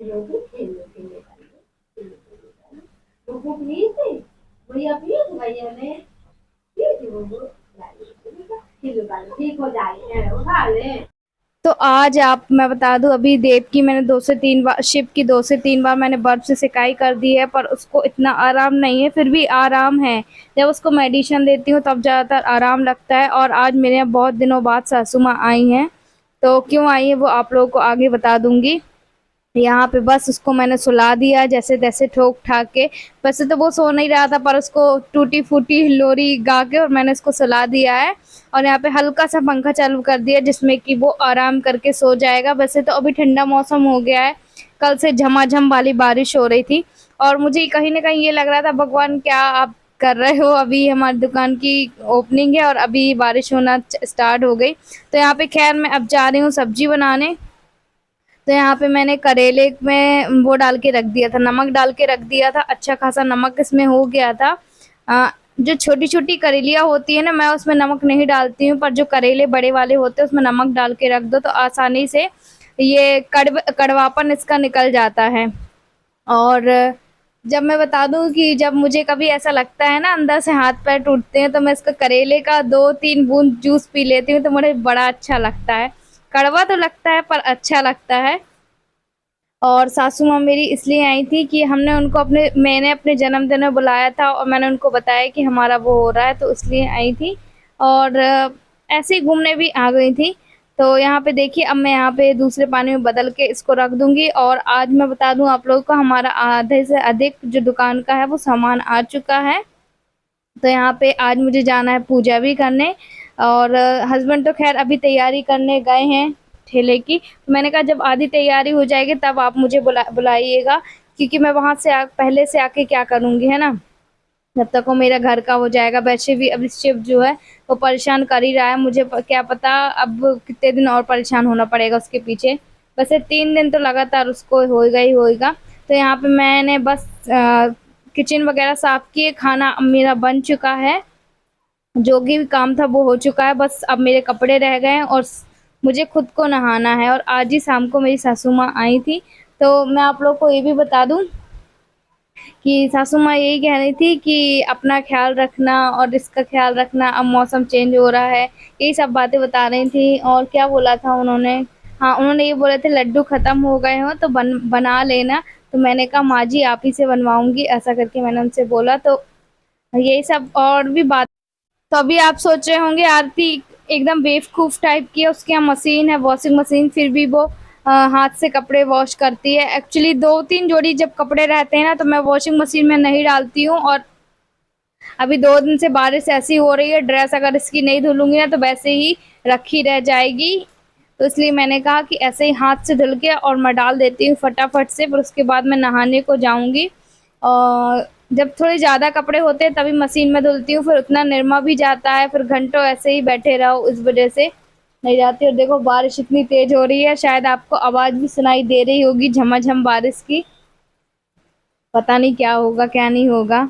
लोगे खेलो खेलो खेलो खेलो लोगों प्लीज भैया प्लीज भैया ने प्लीज वो खेलो वालो ठीक हो जाएंगे उठा ले। तो आज आप मैं बता दूं अभी देव की मैंने 2 से 3 बार शिप की 2 से 3 बार मैंने बर्फ से सिकाई कर दी है पर उसको इतना आराम नहीं है फिर भी आराम है। जब उसको मेडिसिन देती हूँ तब ज़्यादातर आराम लगता है और आज मेरे यहाँ बहुत दिनों बाद सासू माँ आई हैं। तो क्यों आई है वो आप लोगों को आगे बता दूंगी। यहाँ पे बस उसको मैंने सुला दिया जैसे तैसे ठोक ठाक के। वैसे तो वो सो नहीं रहा था पर उसको टूटी फूटी लोरी गा के और मैंने उसको सुला दिया है। और यहाँ पे हल्का सा पंखा चालू कर दिया जिसमें कि वो आराम करके सो जाएगा। वैसे तो अभी ठंडा मौसम हो गया है। कल से झमाझम वाली बारिश हो रही थी और मुझे कहीं ना कहीं ये लग रहा था भगवान क्या आप कर रहे हो। अभी हमारी दुकान की ओपनिंग है और अभी बारिश होना स्टार्ट हो गई। तो यहाँ पे खैर मैं अब जा रही हूँ सब्जी बनाने। तो यहाँ पे मैंने करेले में वो डाल के रख दिया था, नमक डाल के रख दिया था। अच्छा खासा नमक इसमें हो गया था। जो छोटी छोटी करेलियाँ होती है ना मैं उसमें नमक नहीं डालती हूँ पर जो करेले बड़े वाले होते हैं उसमें नमक डाल के रख दो तो आसानी से ये कड़वापन इसका निकल जाता है। और जब मैं बता दूं कि जब मुझे कभी ऐसा लगता है ना अंदर से हाथ पैर टूटते हैं तो मैं इसका करेले का 2-3 बूंद जूस पी लेती हूँ तो मुझे बड़ा अच्छा लगता है। कड़वा तो लगता है पर अच्छा लगता है। और सासू माँ मेरी इसलिए आई थी कि मैंने अपने जन्मदिन में बुलाया था और मैंने उनको बताया कि हमारा वो हो रहा है तो इसलिए आई थी। और ऐसे ही घूमने भी आ गई थी। तो यहाँ पे देखिए अब मैं यहाँ पे दूसरे पानी में बदल के इसको रख दूंगी। और आज मैं बता दूं आप लोगों को हमारा आधे से अधिक जो दुकान का है वो सामान आ चुका है। तो यहाँ पे आज मुझे जाना है पूजा भी करने। और हस्बैंड तो खैर अभी तैयारी करने गए हैं ठेले की। तो मैंने कहा जब आधी तैयारी हो जाएगी तब आप मुझे बुलाइएगा क्योंकि मैं वहां से पहले से आके क्या करूंगी है ना। जब तक वो मेरा घर का हो जाएगा। वैसे भी अब शिफ्ट जो है वो परेशान कर ही रहा है मुझे क्या पता अब कितने दिन और परेशान होना पड़ेगा उसके पीछे। वैसे 3 दिन तो लगातार उसको होएगा ही होएगा। तो यहाँ पे मैंने बस किचन वगैरह साफ किए, खाना मेरा बन चुका है, जो भी काम था वो हो चुका है। बस अब मेरे कपड़े रह गए हैं और मुझे खुद को नहाना है। और आज ही शाम को मेरी सासू माँ आई थी। तो मैं आप लोग को ये भी बता दूं कि सासू माँ यही कह रही थी कि अपना ख्याल रखना और इसका ख्याल रखना, अब मौसम चेंज हो रहा है, यही सब बातें बता रही थी। और क्या बोला था उन्होंने, हाँ उन्होंने ये बोले थे लड्डू खत्म हो गए हो तो बना लेना। तो मैंने कहा माँ जी आप ही से बनवाऊंगी ऐसा करके मैंने उनसे बोला। तो यही सब और भी बात। तो अभी आप सोच रहे होंगे आरती एकदम बेवकूफ टाइप की है, उसके यहाँ मशीन है वॉशिंग मशीन फिर भी वो हाथ से कपड़े वॉश करती है। एक्चुअली 2-3 जोड़ी जब कपड़े रहते हैं ना तो मैं वॉशिंग मशीन में नहीं डालती हूँ। और अभी 2 दिन से बारिश ऐसी हो रही है ड्रेस अगर इसकी नहीं धुलूंगी ना तो वैसे ही रखी रह जाएगी। तो इसलिए मैंने कहा कि ऐसे ही हाथ से धुल के और मैं डाल देती हूँ फटाफट से, फिर उसके बाद मैं नहाने को जाऊंगी। और जब थोड़े ज़्यादा कपड़े होते हैं तभी मशीन में धुलती हूँ, फिर उतना निरमा भी जाता है, फिर घंटों ऐसे ही बैठे रहो इस वजह से नहीं जाती। और देखो बारिश इतनी तेज हो रही है, शायद आपको आवाज़ भी सुनाई दे रही होगी झमाझम बारिश की। पता नहीं क्या होगा क्या नहीं होगा।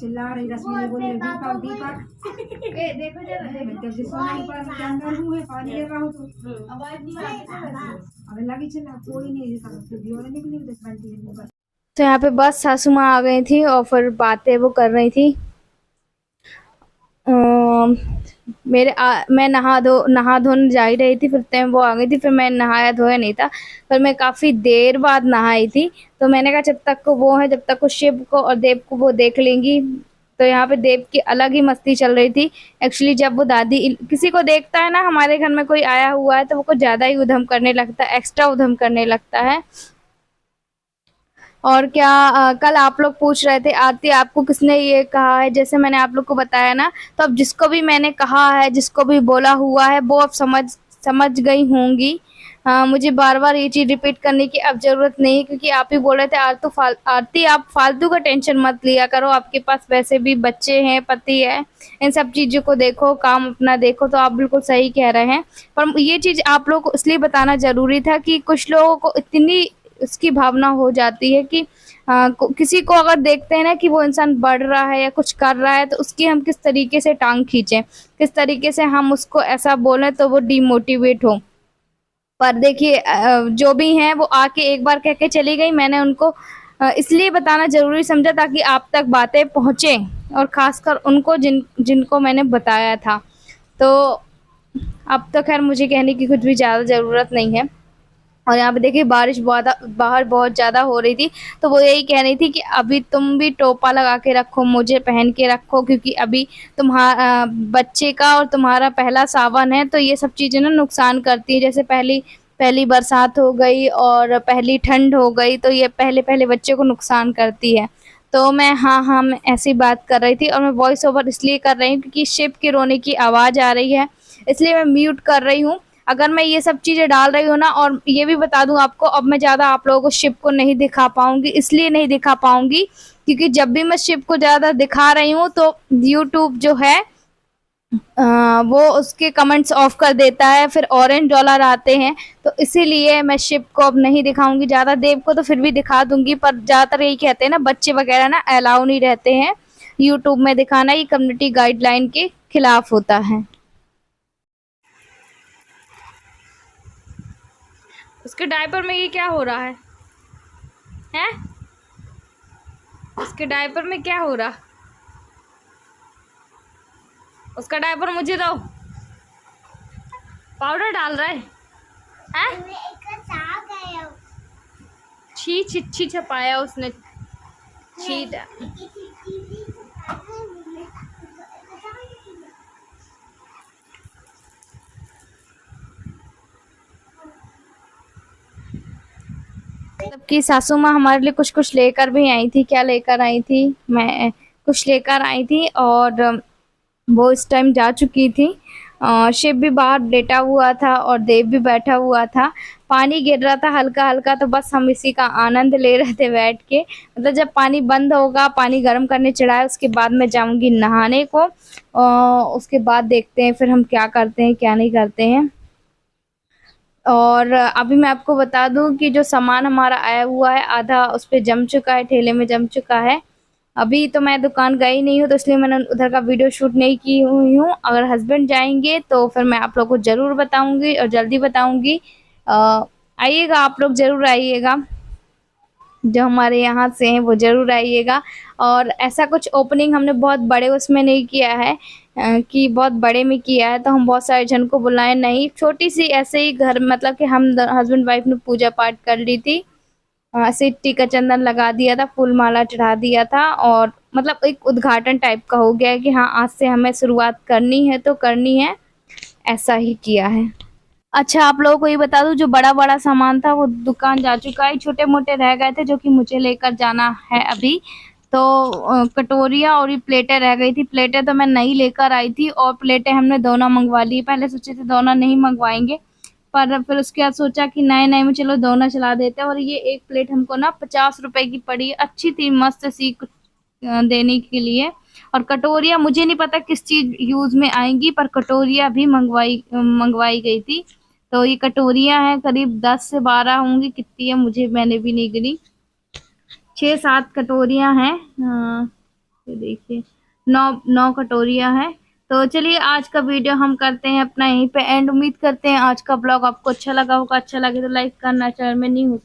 चिल्ला रही रश्मि ने बोली दीपक दीपक ए देखो जरा जब से सोना ऊपर के अंदर हूं है पानी ले रहा हूं तो आवाज नहीं आ रही। अबे लगी चिल्ला कोई नहीं ऐसा तो दियो निकली तो बंटी है। तो यहाँ पे बस सासू माँ आ गई थी और फिर बातें वो कर रही थी। मैं नहा धोने जा ही रही थी फिर टाइम वो आ गई थी, फिर मैं नहाया धोया नहीं था। पर मैं काफ़ी देर बाद नहाई थी। तो मैंने कहा जब तक को वो है जब तक को शिव को और देव को वो देख लेंगी। तो यहाँ पे देव की अलग ही मस्ती चल रही थी। एक्चुअली जब वो दादी किसी को देखता है ना हमारे घर में कोई आया हुआ है तो वो कुछ ज़्यादा ही उधम करने लगता है, एक्स्ट्रा उधम करने लगता है। और क्या कल आप लोग पूछ रहे थे आरती आपको किसने ये कहा है, जैसे मैंने आप लोग को बताया ना। तो अब जिसको भी मैंने कहा है जिसको भी बोला हुआ है वो अब समझ समझ गई होंगी। मुझे बार-बार ये चीज़ रिपीट करने की अब ज़रूरत नहीं है, क्योंकि आप ही बोल रहे थे आरती आप फालतू का टेंशन मत लिया करो, आपके पास वैसे भी बच्चे हैं, पति है, इन सब चीज़ों को देखो, काम अपना देखो, तो आप बिल्कुल सही कह रहे हैं। पर ये चीज़ आप लोग को इसलिए बताना ज़रूरी था कि कुछ लोगों को इतनी उसकी भावना हो जाती है कि किसी को अगर देखते हैं ना कि वो इंसान बढ़ रहा है या कुछ कर रहा है, तो उसकी हम किस तरीके से टाँग खींचें, किस तरीके से हम उसको ऐसा बोलें तो वो डिमोटिवेट हो। पर देखिए जो भी हैं वो आके एक बार कह के चली गई, मैंने उनको इसलिए बताना ज़रूरी समझा ताकि आप तक बातें पहुँचें और ख़ासकर उनको जिनको मैंने बताया था। तो अब तो ख़ैर मुझे कहने की कुछ भी ज़्यादा ज़रूरत नहीं है। और यहाँ पे देखिए बारिश बाहर बहुत ज़्यादा हो रही थी, तो वो यही कह रही थी कि अभी तुम भी टोपा लगा के रखो, मुझे पहन के रखो, क्योंकि अभी बच्चे का और तुम्हारा पहला सावन है, तो ये सब चीज़ें ना नुकसान करती हैं। जैसे पहली पहली बरसात हो गई और पहली ठंड हो गई, तो ये पहले-पहले बच्चे को नुकसान करती है। तो मैं ऐसी बात कर रही थी, और मैं वॉइस ओवर इसलिए कर रही हूँ क्योंकि शिप के रोने की आवाज़ आ रही है, इसलिए मैं म्यूट कर रही हूँ। अगर मैं ये सब चीज़ें डाल रही हूँ ना, और ये भी बता दूँ आपको, अब मैं ज़्यादा आप लोगों को शिप को नहीं दिखा पाऊँगी, इसलिए नहीं दिखा पाऊँगी क्योंकि जब भी मैं शिप को ज़्यादा दिखा रही हूँ तो यूट्यूब जो है वो उसके कमेंट्स ऑफ कर देता है, फिर ऑरेंज डॉलर आते हैं, तो इसीलिए मैं शिप को अब नहीं दिखाऊँगी ज़्यादा। देव को तो फिर भी दिखा दूँगी, पर ज़्यादातर यही कहते हैं ना, बच्चे वगैरह ना अलाउ नहीं रहते हैं यूट्यूब में दिखाना, ये कम्युनिटी गाइडलाइन के खिलाफ होता है। उसके डायपर में ये क्या हो रहा है? हैं? उसके डायपर में क्या हो रहा? उसका डायपर मुझे दो। पाउडर डाल रहा है? हैं? छी चिच्छी छपाया उसने। छी सबकी सासू माँ हमारे लिए कुछ-कुछ लेकर भी आई थी। क्या लेकर आई थी? मैं कुछ लेकर आई थी, और वो इस टाइम जा चुकी थी। शिव भी बाहर लेटा हुआ था और देव भी बैठा हुआ था। पानी गिर रहा था हल्का-हल्का, तो बस हम इसी का आनंद ले रहे थे बैठ के। मतलब जब पानी बंद होगा, पानी गर्म करने चढ़ा है, उसके बाद मैं जाऊँगी नहाने को। उसके बाद देखते हैं फिर हम क्या करते हैं, क्या नहीं करते हैं। और अभी मैं आपको बता दूँ कि जो सामान हमारा आया हुआ है, आधा उस पे जम चुका है, ठेले में जम चुका है। अभी तो मैं दुकान गई नहीं हूँ, तो इसलिए मैंने उधर का वीडियो शूट नहीं की हुई हूँ। अगर हस्बैंड जाएँगे तो फिर मैं आप लोगों को ज़रूर बताऊँगी और जल्दी बताऊँगी। आइएगा, आप लोग ज़रूर आइएगा। जो हमारे यहाँ से हैं वो ज़रूर आइएगा। और ऐसा कुछ ओपनिंग हमने बहुत बड़े उसमें नहीं किया है कि बहुत बड़े में किया है, तो हम बहुत सारे जन को बुलाए नहीं, छोटी-सी ऐसे ही घर, मतलब कि हम द हस्बैंड वाइफ ने पूजा पाठ कर ली थी। ऐसे टीका चंदन लगा दिया था, फूल माला चढ़ा दिया था, और मतलब एक उद्घाटन टाइप का हो गया है कि हाँ, आज से हमें शुरुआत करनी है तो करनी है, ऐसा ही किया है। अच्छा, आप लोगों को ये बता दूँ, जो बड़ा-बड़ा सामान था वो दुकान जा चुका है, छोटे-मोटे रह गए थे जो कि मुझे लेकर जाना है अभी। तो कटोरियाँ और ये प्लेटें रह गई थी, प्लेटें तो मैं नई लेकर आई थी और प्लेटें हमने दोना मँगवा ली। पहले सोचे थे दोना नहीं मँगवाएँगे, पर फिर उसके बाद सोचा कि नए-नए में चलो दोना चला देते हैं, और ये एक प्लेट हमको ना ₹50 की पड़ी, अच्छी थी, मस्त सी कुछ देने के लिए। और कटोरियाँ मुझे नहीं पता किस चीज़ यूज़ में आएँगी, पर कटोरियाँ भी मँगवाई गई थी। तो ये कटोरियाँ हैं, करीब 10 से 12 होंगी, कितनी है मुझे, मैंने भी नहीं गिनी। 6-7 कटोरियाँ हैं। ये देखिए, 9 कटोरियाँ हैं। तो चलिए, आज का वीडियो हम करते हैं अपना यहीं पे एंड। उम्मीद करते हैं आज का ब्लॉग आपको अच्छा लगा होगा। अच्छा लगे तो लाइक करना, चैनल में नहीं हो